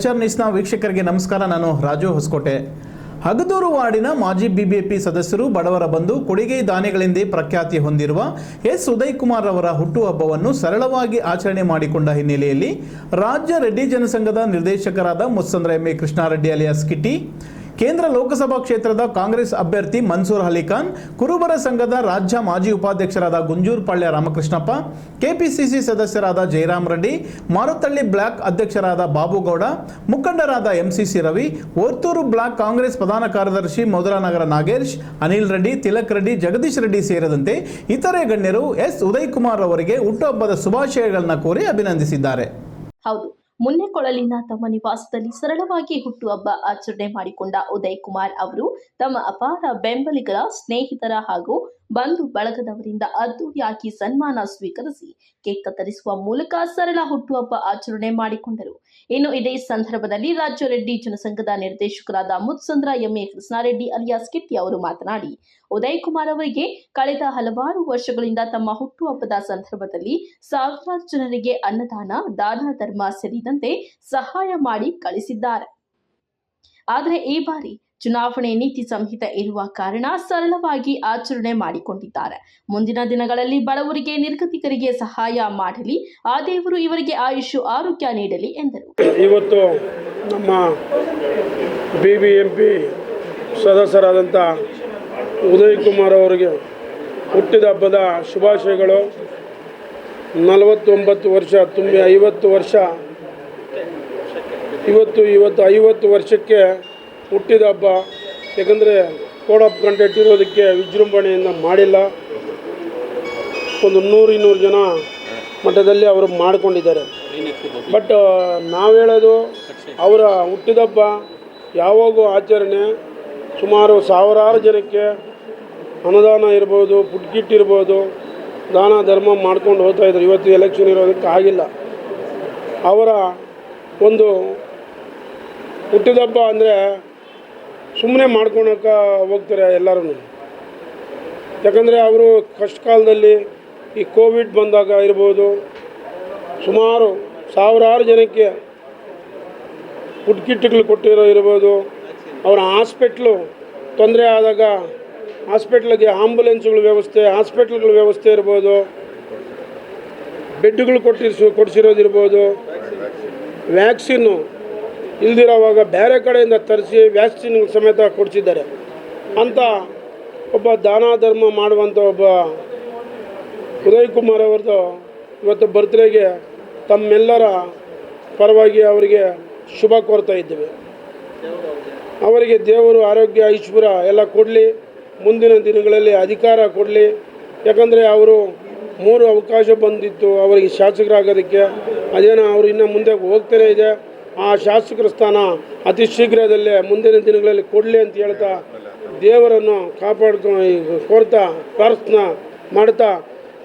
HR ನ್ಯೂಸ್ನ ವೀಕ್ಷಕರಿಗೆ ನಮಸ್ಕಾರ. ನಾನು ರಾಜು ಹೊಸಕೋಟೆ. ಹಗದೂರು ವಾರ್ಡಿನ ಮಾಜಿ ಬಿಬಿಎಂಪಿ ಸದಸ್ಯರು ಬಡವರ ಬಂಧು ಕೊಡುಗೆ ದಾನಿಗಳೆಂದೇ ಪ್ರಖ್ಯಾತಿ ಹೊಂದಿರುವ ಎಸ್ ಉದಯ್ ಕುಮಾರ್ ಅವರ ಹುಟ್ಟುಹಬ್ಬವನ್ನು ಸರಳವಾಗಿ ಆಚರಣೆ ಮಾಡಿಕೊಂಡ ಹಿನ್ನೆಲೆಯಲ್ಲಿ ರಾಜ್ಯ ರೆಡ್ಡಿ ಜನಸಂಘದ ನಿರ್ದೇಶಕರಾದ ಮುತ್ಸಂದ್ರ ಎಂ.ಎ. ಕೃಷ್ಣಾರೆಡ್ಡಿ ಅಲಿಯಾಸ್ ಕಿಟ್ಟಿ, ಕೇಂದ್ರ ಲೋಕಸಭಾ ಕ್ಷೇತ್ರದ ಕಾಂಗ್ರೆಸ್ ಅಭ್ಯರ್ಥಿ ಮನ್ಸೂರ್ ಅಲಿಖಾನ್, ಕುರುಬರ ಸಂಘದ ರಾಜ್ಯ ಮಾಜಿ ಉಪಾಧ್ಯಕ್ಷರಾದ ಗುಂಜೂರು ಪಾಳ್ಯ ರಾಮಕೃಷ್ಣಪ್ಪ, ಕೆಪಿಸಿಸಿ ಸದಸ್ಯರಾದ ಜಯರಾಮ್ ರೆಡ್ಡಿ, ಮಾರುತಳ್ಳಿ ಬ್ಲಾಕ್ ಅಧ್ಯಕ್ಷರಾದ ಬಾಬುಗೌಡ, ಮುಖಂಡರಾದ ಎಂಸಿಸಿ ರವಿ, ಓರ್ತೂರು ಬ್ಲಾಕ್ ಕಾಂಗ್ರೆಸ್ ಪ್ರಧಾನ ಕಾರ್ಯದರ್ಶಿ ಮೊದಲನಗರ ನಾಗೇಶ್, ಅನಿಲ್ ರೆಡ್ಡಿ, ತಿಲಕ್ ರೆಡ್ಡಿ, ಜಗದೀಶ್ ರೆಡ್ಡಿ ಸೇರಿದಂತೆ ಇತರೆ ಗಣ್ಯರು ಎಸ್ ಉದಯ್ ಕುಮಾರ್ ಅವರಿಗೆ ಹುಟ್ಟುಹಬ್ಬದ ಶುಭಾಶಯಗಳನ್ನು ಕೋರಿ ಅಭಿನಂದಿಸಿದ್ದಾರೆ. ಹೌದು, ಮುನ್ನೆಕೊಳಲಿನ ತಮ್ಮ ನಿವಾಸದಲ್ಲಿ ಸರಳವಾಗಿ ಹುಟ್ಟುಹಬ್ಬ ಆಚರಣೆ ಮಾಡಿಕೊಂಡ ಉದಯ್ ಕುಮಾರ್ ಅವರು ತಮ್ಮ ಅಪಾರ ಬೆಂಬಲಿಗರ, ಸ್ನೇಹಿತರ ಹಾಗೂ ಬಂಧು ಬಳಗದವರಿಂದ ಅದ್ದೂರಿಯಾಗಿ ಸನ್ಮಾನ ಸ್ವೀಕರಿಸಿ ಕೇಕ್ ಕತ್ತರಿಸುವ ಮೂಲಕ ಸರಳ ಹುಟ್ಟುಹಬ್ಬ ಆಚರಣೆ ಮಾಡಿಕೊಂಡರು. ಇನ್ನು ಇದೇ ಸಂದರ್ಭದಲ್ಲಿ ರಾಜ್ಯ ರೆಡ್ಡಿ ಜನಸಂಘದ ನಿರ್ದೇಶಕರಾದ ಮುತ್ಸಂದ್ರ ಎಂ.ಎ. ಕೃಷ್ಣಾರೆಡ್ಡಿ ಅಲಿಯಾಸ್ ಕಿಟ್ಟಿ ಅವರು ಮಾತನಾಡಿ, ಉದಯ್ ಕುಮಾರ್ ಅವರಿಗೆ ಕಳೆದ ಹಲವಾರು ವರ್ಷಗಳಿಂದ ತಮ್ಮ ಹುಟ್ಟುಹಬ್ಬದ ಸಂದರ್ಭದಲ್ಲಿ ಸಾವಿರಾರು ಜನರಿಗೆ ಅನ್ನದಾನ, ದಾನ ಧರ್ಮ ಸೇರಿದಂತೆ ಸಹಾಯ ಮಾಡಿ ಕಳಿಸಿದ್ದಾರೆ. ಆದರೆ ಈ ಬಾರಿ ಚುನಾವಣೆ ನೀತಿ ಸಂಹಿತೆ ಇರುವ ಕಾರಣ ಸರಳವಾಗಿ ಆಚರಣೆ ಮಾಡಿಕೊಂಡಿದ್ದಾರೆ. ಮುಂದಿನ ದಿನಗಳಲ್ಲಿ ಬಡವರಿಗೆ, ನಿರ್ಗತಿಕರಿಗೆ ಸಹಾಯ ಮಾಡಲಿ, ಆ ದೇವರು ಇವರಿಗೆ ಆಯುಷು ಆರೋಗ್ಯ ನೀಡಲಿ ಎಂದರು. ಇವತ್ತು ನಮ್ಮ ಬಿಬಿಎಂಪಿ ಸದಸ್ಯರಾದಂಥ ಉದಯ್ ಕುಮಾರ್ ಅವರಿಗೆ ಹುಟ್ಟಿದ ಹಬ್ಬದ ಶುಭಾಶಯಗಳು. 49 ವರ್ಷ ತುಂಬಿ 50 ವರ್ಷ ಇವತ್ತು 50 ವರ್ಷಕ್ಕೆ ಹುಟ್ಟಿದ ಹಬ್ಬ. ಯಾಕಂದರೆ ಕೋಡ್ ಆಫ್ ಕಂಡಕ್ಟ್ ಇರೋದಕ್ಕೆ ವಿಜೃಂಭಣೆಯಿಂದ ಮಾಡಿಲ್ಲ. ಒಂದು 100-200 ಜನ ಮಟ್ಟದಲ್ಲಿ ಅವರು ಮಾಡಿಕೊಂಡಿದ್ದಾರೆ. ಬಟ್ ನಾವು ಹೇಳೋದು, ಅವರ ಹುಟ್ಟಿದಬ್ಬ ಯಾವಾಗೂ ಆಚರಣೆ ಸುಮಾರು ಸಾವಿರಾರು ಜನಕ್ಕೆ ಅನುದಾನ ಇರ್ಬೋದು, ಫುಡ್ ಕಿಟ್ ಇರ್ಬೋದು, ದಾನ ಧರ್ಮ ಮಾಡ್ಕೊಂಡು ಹೋಗ್ತಾಯಿದ್ರು. ಇವತ್ತು ಎಲೆಕ್ಷನ್ ಇರೋದಕ್ಕೆ ಆಗಿಲ್ಲ. ಅವರ ಒಂದು ಹುಟ್ಟಿದಬ್ಬ ಅಂದರೆ ಸುಮ್ಮನೆ ಮಾಡ್ಕೊಳಕ್ಕೆ ಹೋಗ್ತಾರೆ ಎಲ್ಲರೂ. ಯಾಕಂದರೆ ಅವರು ಕಷ್ಟ ಕಾಲದಲ್ಲಿ ಈ ಕೋವಿಡ್ ಬಂದಾಗ ಇರ್ಬೋದು, ಸುಮಾರು ಸಾವಿರಾರು ಜನಕ್ಕೆ ಫುಡ್ ಕಿಟ್ಗಳು ಕೊಟ್ಟಿರೋ ಇರ್ಬೋದು, ಅವರ ಹಾಸ್ಪಿಟ್ಲು ತೊಂದರೆ ಆದಾಗ ಹಾಸ್ಪಿಟ್ಲಿಗೆ ಆಂಬುಲೆನ್ಸ್ಗಳ ವ್ಯವಸ್ಥೆ, ಹಾಸ್ಪಿಟ್ಲ್ಗಳ ವ್ಯವಸ್ಥೆ ಇರ್ಬೋದು, ಬೆಡ್ಗಳು ಕೊಡಿಸಿರೋದಿರ್ಬೋದು, ವ್ಯಾಕ್ಸಿನ್ನು ಇಲ್ದಿರೋವಾಗ ಬೇರೆ ಕಡೆಯಿಂದ ತರಿಸಿ ವ್ಯಾಕ್ಸಿನ್ ಸಮೇತ ಕೊಡಿಸಿದ್ದಾರೆ. ಅಂಥ ಒಬ್ಬ ದಾನ ಧರ್ಮ ಮಾಡುವಂಥ ಒಬ್ಬ ಉದಯ್ ಕುಮಾರ್ ಅವ್ರದ್ದು ಇವತ್ತು ಬರ್ತ್ಡೇಗೆ ತಮ್ಮೆಲ್ಲರ ಪರವಾಗಿ ಅವರಿಗೆ ಶುಭ ಕೋರ್ತಾ ಇದ್ದೇವೆ. ಅವರಿಗೆ ದೇವರು ಆರೋಗ್ಯ, ಐಶ್ವರ್ಯ ಎಲ್ಲ ಕೊಡಲಿ, ಮುಂದಿನ ದಿನಗಳಲ್ಲಿ ಅಧಿಕಾರ ಕೊಡಲಿ. ಯಾಕಂದರೆ ಅವರು 3 ಅವಕಾಶ ಬಂದಿತ್ತು ಅವರಿಗೆ ಶಾಸಕರಾಗೋದಕ್ಕೆ. ಅದೇನೋ ಅವರು ಇನ್ನು ಮುಂದೆ ಹೋಗ್ತಾನೆ ಇದೆ. ಆ ಶಾಸಕರ ಸ್ಥಾನ ಅತಿ ಶೀಘ್ರದಲ್ಲೇ ಮುಂದಿನ ದಿನಗಳಲ್ಲಿ ಕೊಡಲಿ ಅಂತ ಹೇಳ್ತಾ ದೇವರನ್ನು ಕೋರ್ತಾ ಪ್ರಾರ್ಥನಾ ಮಾಡ್ತಾ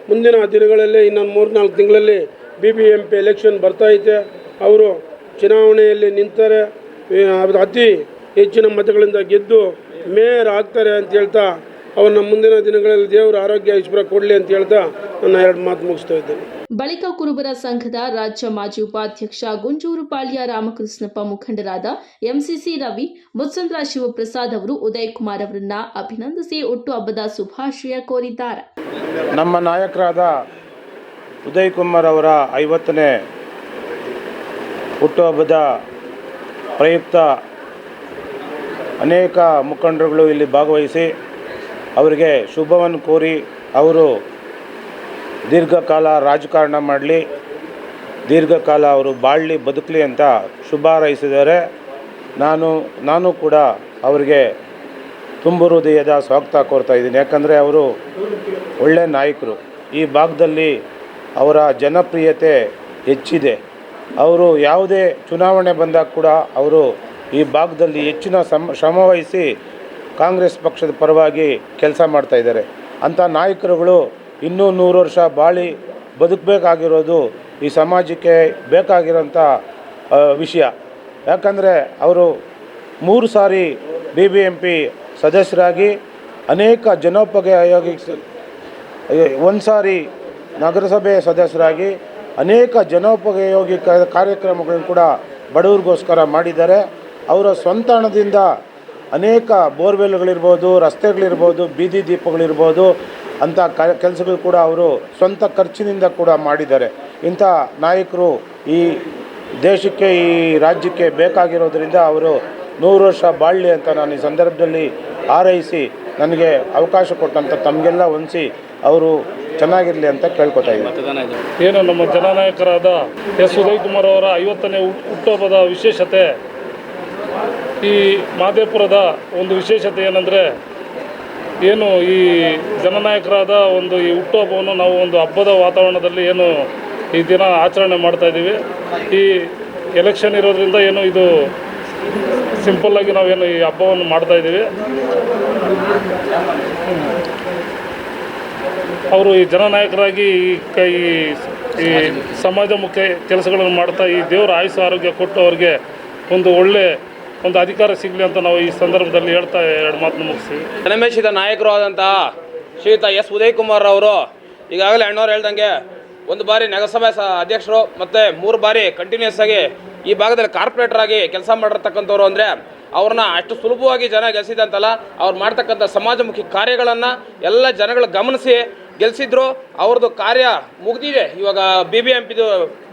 ಮುಂದಿನ ದಿನಗಳಲ್ಲಿ ಇನ್ನೊಂದು 3-4 ತಿಂಗಳಲ್ಲಿ ಬಿಬಿಎಂಪಿ ಎಲೆಕ್ಷನ್ ಬರ್ತಾಯಿದೆ. ಅವರು ಚುನಾವಣೆಯಲ್ಲಿ ನಿಂತಾರೆ, ಅತಿ ಹೆಚ್ಚಿನ ಮತಗಳಿಂದ ಗೆದ್ದು ಮೇಯರ್ ಆಗ್ತಾರೆ ಅಂತ ಹೇಳ್ತಾ ಅವ್ರನ್ನ ಮುಂದಿನ ದಿನಗಳಲ್ಲಿ ದೇವರು ಆರೋಗ್ಯ ಐಶ್ವರ್ಯ ಕೊಡಲಿ ಅಂತ ಹೇಳ್ತಾ ನನ್ನ 2 ಮಾತು ಮುಗಿಸ್ತಾ ಇದ್ದೇನೆ. ಬಳಿಕ ಕುರುಬರ ಸಂಘದ ರಾಜ್ಯ ಮಾಜಿ ಉಪಾಧ್ಯಕ್ಷ ಗುಂಜೂರು ಪಾಳ್ಯ ರಾಮಕೃಷ್ಣಪ್ಪ, ಮುಖಂಡರಾದ ಎಂಸಿಸಿ ರವಿ, ಮುತ್ಸಂದ್ರ ಶಿವಪ್ರಸಾದ್ ಅವರು ಉದಯ್ ಕುಮಾರ್ ಅವರನ್ನ ಅಭಿನಂದಿಸಿ ಹುಟ್ಟುಹಬ್ಬದ ಶುಭಾಶಯ ಕೋರಿದ್ದಾರೆ. ನಮ್ಮ ನಾಯಕರಾದ ಉದಯ್ ಕುಮಾರ್ ಅವರ 50ನೇ ಹುಟ್ಟುಹಬ್ಬದ ಪ್ರಯುಕ್ತ ಅನೇಕ ಮುಖಂಡರುಗಳು ಇಲ್ಲಿ ಭಾಗವಹಿಸಿ ಅವರಿಗೆ ಶುಭವನ್ನು ಕೋರಿ ಅವರು ದೀರ್ಘಕಾಲ ರಾಜಕಾರಣ ಮಾಡಲಿ, ದೀರ್ಘಕಾಲ ಅವರು ಬಾಳಲಿ, ಬದುಕಲಿ ಅಂತ ಶುಭ ಹಾರೈಸಿದ್ದಾರೆ. ನಾನು ಕೂಡ ಅವರಿಗೆ ತುಂಬ ಹೃದಯದ ಸ್ವಾಗತ ಕೋರ್ತಾ ಇದ್ದೀನಿ. ಯಾಕಂದರೆ ಅವರು ಒಳ್ಳೆಯ ನಾಯಕರು. ಈ ಭಾಗದಲ್ಲಿ ಅವರ ಜನಪ್ರಿಯತೆ ಹೆಚ್ಚಿದೆ. ಅವರು ಯಾವುದೇ ಚುನಾವಣೆ ಬಂದಾಗ ಕೂಡ ಅವರು ಈ ಭಾಗದಲ್ಲಿ ಹೆಚ್ಚಿನ ಶ್ರಮವಹಿಸಿ ಕಾಂಗ್ರೆಸ್ ಪಕ್ಷದ ಪರವಾಗಿ ಕೆಲಸ ಮಾಡ್ತಾಯಿದ್ದಾರೆ. ಅಂಥ ನಾಯಕರುಗಳು ಇನ್ನೂ 100 ವರ್ಷ ಬಾಳಿ ಬದುಕಬೇಕಾಗಿರೋದು ಈ ಸಮಾಜಕ್ಕೆ ಬೇಕಾಗಿರೋಂಥ ವಿಷಯ. ಯಾಕಂದರೆ ಅವರು 3 ಸಾರಿ ಬಿಬಿಎಂಪಿ ಸದಸ್ಯರಾಗಿ, ಅನೇಕ ಜನೋಪಯೋಗಿ 1 ಸಾರಿ ನಗರಸಭೆ ಸದಸ್ಯರಾಗಿ, ಅನೇಕ ಜನೋಪಯೋಗಿ ಕಾರ್ಯಕ್ರಮಗಳನ್ನು ಕೂಡ ಬಡವ್ರಿಗೋಸ್ಕರ ಮಾಡಿದ್ದಾರೆ. ಅವರ ಸ್ವಂತ ಹಣದಿಂದ ಅನೇಕ ಬೋರ್ವೆಲ್ಗಳಿರ್ಬೋದು, ರಸ್ತೆಗಳಿರ್ಬೋದು, ಬೀದಿ ದೀಪಗಳಿರ್ಬೋದು ಅಂಥ ಕೆಲಸಗಳು ಕೂಡ ಅವರು ಸ್ವಂತ ಖರ್ಚಿನಿಂದ ಕೂಡ ಮಾಡಿದ್ದಾರೆ. ಇಂಥ ನಾಯಕರು ಈ ದೇಶಕ್ಕೆ, ಈ ರಾಜ್ಯಕ್ಕೆ ಬೇಕಾಗಿರೋದ್ರಿಂದ ಅವರು 100 ವರ್ಷ ಬಾಳಲಿ ಅಂತ ನಾನು ಈ ಸಂದರ್ಭದಲ್ಲಿ ಹಾರೈಸಿ ನನಗೆ ಅವಕಾಶ ಕೊಟ್ಟಂಥ ತಮಗೆಲ್ಲ ಹೊಂದಿಸಿ ಅವರು ಚೆನ್ನಾಗಿರಲಿ ಅಂತ ಕೇಳ್ಕೊತಾ ಇದ್ದೀನಿ. ಏನು ನಮ್ಮ ಜನನಾಯಕರಾದ ಎಸ್ ಉದಯಕುಮಾರ್ ಅವರ 50ನೇ ಹುಟ್ಟುಹಬ್ಬದ ವಿಶೇಷತೆ, ಈ ಮಾದೇಪುರದ ಒಂದು ವಿಶೇಷತೆ ಏನಂದರೆ, ಏನು ಈ ಜನನಾಯಕರಾದ ಒಂದು ಈ ಹುಟ್ಟುಹಬ್ಬವನ್ನು ನಾವು ಒಂದು ಹಬ್ಬದ ವಾತಾವರಣದಲ್ಲಿ ಏನು ಈ ದಿನ ಆಚರಣೆ ಮಾಡ್ತಾಯಿದ್ದೀವಿ. ಈ ಎಲೆಕ್ಷನ್ ಇರೋದ್ರಿಂದ ಏನು ಇದು ಸಿಂಪಲ್ಲಾಗಿ ನಾವೇನು ಈ ಹಬ್ಬವನ್ನು ಮಾಡ್ತಾಯಿದ್ದೀವಿ. ಅವರು ಈ ಜನನಾಯಕರಾಗಿ ಈ ಸಮಾಜಮುಖಿ ಕೆಲಸಗಳನ್ನು ಮಾಡ್ತಾ ಈ ದೇವರ ಆಯುಷ್ಯ ಆರೋಗ್ಯ ಕೊಟ್ಟು ಅವ್ರಿಗೆ ಒಂದು ಒಳ್ಳೆ ಒಂದು ಅಧಿಕಾರ ಸಿಗಲಿ ಅಂತ ನಾವು ಈ ಸಂದರ್ಭದಲ್ಲಿ ಹೇಳ್ತಾ ಎರಡು ಮಾತನ್ನು ಮುಗಿಸಿ. ಜನಮೇಷಿತ ನಾಯಕರು ಆದಂತಹ ಶ್ರೀಯುತ ಎಸ್ ಉದಯಕುಮಾರ್ ಅವರು ಈಗಾಗಲೇ ಅಣ್ಣವ್ರು ಹೇಳ್ದಂಗೆ ಒಂದು ಬಾರಿ ನಗರಸಭೆ ಅಧ್ಯಕ್ಷರು ಮತ್ತು 3 ಬಾರಿ ಕಂಟಿನ್ಯೂಸ್ ಆಗಿ ಈ ಭಾಗದಲ್ಲಿ ಕಾರ್ಪೊರೇಟರ್ ಆಗಿ ಕೆಲಸ ಮಾಡಿರ್ತಕ್ಕಂಥವ್ರು ಅಂದರೆ ಅವ್ರನ್ನ ಅಷ್ಟು ಸುಲಭವಾಗಿ ಜನ ಗೆಲ್ಸಿದಂತಲ್ಲ, ಅವ್ರು ಮಾಡ್ತಕ್ಕಂಥ ಸಮಾಜಮುಖಿ ಕಾರ್ಯಗಳನ್ನು ಎಲ್ಲ ಜನಗಳು ಗಮನಿಸಿ ಗೆಲ್ಸಿದ್ರು. ಅವ್ರದ್ದು ಕಾರ್ಯ ಮುಗ್ದಿದೆ. ಇವಾಗ BBMPದು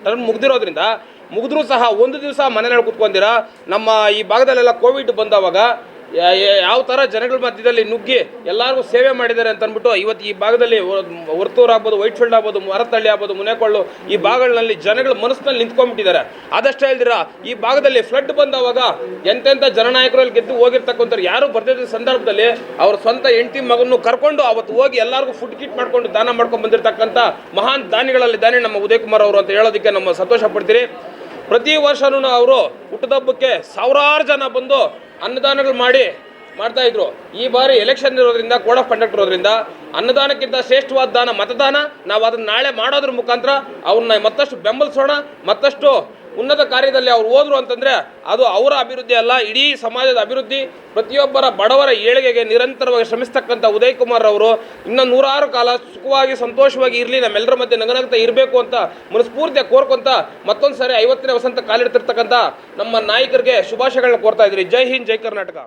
ಟರ್ಮ್ ಮುಗ್ದಿರೋದ್ರಿಂದ ಮುಗಿದ್ರೂ ಸಹ ಒಂದು ದಿವಸ ಮನೆಯಲ್ಲಿ ಕೂತ್ಕೊಂಡಿರ ನಮ್ಮ ಈ ಭಾಗದಲ್ಲೆಲ್ಲ ಕೋವಿಡ್ ಬಂದವಾಗ ಯಾವ ಥರ ಜನಗಳ ಮಧ್ಯದಲ್ಲಿ ನುಗ್ಗಿ ಎಲ್ಲರಿಗೂ ಸೇವೆ ಮಾಡಿದ್ದಾರೆ ಅಂತ ಅಂದ್ಬಿಟ್ಟು ಇವತ್ತು ಈ ಭಾಗದಲ್ಲಿ ವರ್ತೂರು ಆಗ್ಬೋದು, ವೈಟ್ ಫೀಲ್ಡ್ ಆಗ್ಬೋದು, ಮರತಳ್ಳಿ ಆಗ್ಬೋದು, ಮುನೇಕೊಳ್ಳು ಈ ಭಾಗಗಳಲ್ಲಿ ಜನಗಳ ಮನಸ್ಸಿನಲ್ಲಿ ನಿಂತ್ಕೊಂಡ್ಬಿಟ್ಟಿದ್ದಾರೆ. ಆದಷ್ಟೇ ಹೇಳ್ದಿರ ಈ ಭಾಗದಲ್ಲಿ ಫ್ಲಡ್ ಬಂದವಾಗ ಎಂತೆಂಥ ಜನನಾಯಕರಲ್ಲಿ ಗೆದ್ದು ಹೋಗಿರ್ತಕ್ಕಂಥವ್ರು ಯಾರು ಬರ್ದಿದ್ದ ಸಂದರ್ಭದಲ್ಲಿ ಅವ್ರ ಸ್ವಂತ ಹೆಂಡತಿ ಮಗನ್ನು ಕರ್ಕೊಂಡು ಅವತ್ತು ಹೋಗಿ ಎಲ್ಲರಿಗೂ ಫುಡ್ ಕಿಟ್ ಮಾಡ್ಕೊಂಡು ದಾನ ಮಾಡ್ಕೊಂಡು ಬಂದಿರತಕ್ಕಂಥ ಮಹಾನ್ ದಾನಿಗಳಲ್ಲಿದ್ದಾನೆ ನಮ್ಮ ಉದಯಕುಮಾರ್ ಅವರು ಅಂತ ಹೇಳೋದಕ್ಕೆ ನಮ್ಮ ಸಂತೋಷ ಪಡ್ತೀರಿ. ಪ್ರತಿ ವರ್ಷನೂ ಅವರು ಹುಟ್ಟುಹಬ್ಬಕ್ಕೆ ಸಾವಿರಾರು ಜನ ಬಂದು ಅನ್ನದಾನಗಳು ಮಾಡ್ತಾಯಿದ್ರು. ಈ ಬಾರಿ ಎಲೆಕ್ಷನ್ ಇರೋದ್ರಿಂದ, ಕೋಡ್ ಆಫ್ ಕಂಡಕ್ಟ್ ಇರೋದ್ರಿಂದ ಅನ್ನದಾನಕ್ಕಿಂತ ಶ್ರೇಷ್ಠವಾದ ದಾನ ಮತದಾನ. ನಾವು ಅದನ್ನು ನಾಳೆ ಮಾಡೋದ್ರ ಮುಖಾಂತರ ಅವ್ರನ್ನ ಮತ್ತಷ್ಟು ಬೆಂಬಲಿಸೋಣ. ಮತ್ತಷ್ಟು ಉನ್ನತ ಕಾರ್ಯದಲ್ಲಿ ಅವ್ರು ಹೋದ್ರು ಅಂತಂದರೆ ಅದು ಅವರ ಅಭಿವೃದ್ಧಿ ಅಲ್ಲ, ಇಡೀ ಸಮಾಜದ ಅಭಿವೃದ್ಧಿ. ಪ್ರತಿಯೊಬ್ಬರ ಬಡವರ ಏಳಿಗೆಗೆ ನಿರಂತರವಾಗಿ ಶ್ರಮಿಸ್ತಕ್ಕಂಥ ಉದಯಕುಮಾರ್ ಅವರು ಇನ್ನೂ 100 ಕಾಲ ಸುಖವಾಗಿ ಸಂತೋಷವಾಗಿ ಇರಲಿ, ನಮ್ಮೆಲ್ಲರ ಮಧ್ಯೆ ನಗನಗ್ತಾ ಇರಬೇಕು ಅಂತ ಮನಸ್ಫೂರ್ತಿಯಾಗಿ ಕೋರ್ಕೊಂತ ಮತ್ತೊಂದು ಸಾರಿ 50ನೇ ವಸಂತ ಕಾಲಿಡ್ತಿರ್ತಕ್ಕಂಥ ನಮ್ಮ ನಾಯಕರಿಗೆ ಶುಭಾಶಯಗಳನ್ನ ಕೋರ್ತಾ ಇದ್ರಿ. ಜೈ ಹಿಂದ್, ಜೈ ಕರ್ನಾಟಕ.